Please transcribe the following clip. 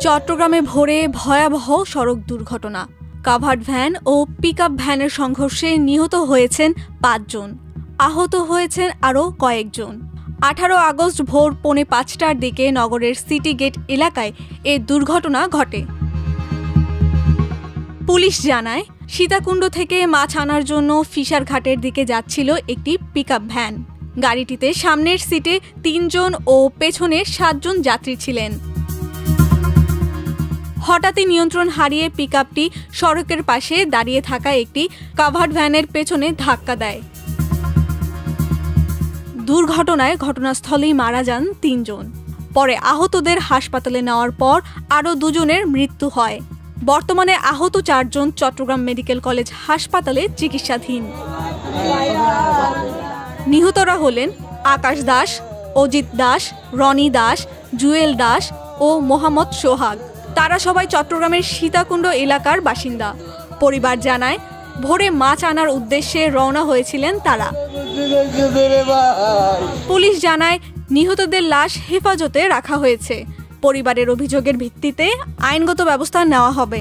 চট্টগ্রামে ভোরে ভয়াবহ সড়ক দুর্ঘটনা। কাভার্ড ভ্যান ও পিকআপ ভ্যানের সংঘর্ষে নিহত হয়েছেন ৫ জন, আহত হয়েছেন আরও কয়েকজন। ১৮ আগস্ট ভোর ৪:৫টার দিকে নগরের সিটি গেট এলাকায় এ দুর্ঘটনা ঘটে। পুলিশ জানায়, সীতাকুণ্ড থেকে মাছ আনার জন্য ফিশারঘাটের দিকে যাচ্ছিল একটি পিকআপ ভ্যান। গাড়িটিতে সামনের সিটে ৩ জন ও পেছনে ৭ জন যাত্রী ছিলেন। হঠাৎই নিয়ন্ত্রণ হারিয়ে পিকআপটি সড়কের পাশে দাঁড়িয়ে থাকা একটি কাভার্ড ভ্যানের পেছনে ধাক্কা দেয়। দুর্ঘটনায় ঘটনাস্থলেই মারা যান ৩ জন। পরে আহতদের হাসপাতালে নেওয়ার পর আরও ২ জনের মৃত্যু হয়। বর্তমানে আহত ৪ জন চট্টগ্রাম মেডিকেল কলেজ হাসপাতালে চিকিৎসাধীন। নিহতরা হলেন আকাশ দাস, অজিত দাস, রনি দাস, জুয়েল দাস ও মোহাম্মদ সোহাগ। তারা সবাই চট্টগ্রামের সীতাকুণ্ড এলাকার বাসিন্দা। পরিবার জানায়, ভোরে মাছ আনার উদ্দেশ্যে রওনা হয়েছিলেন তারা। পুলিশ জানায়, নিহতদের লাশ হেফাজতে রাখা হয়েছে। পরিবারের অভিযোগের ভিত্তিতে আইনগত ব্যবস্থা নেওয়া হবে।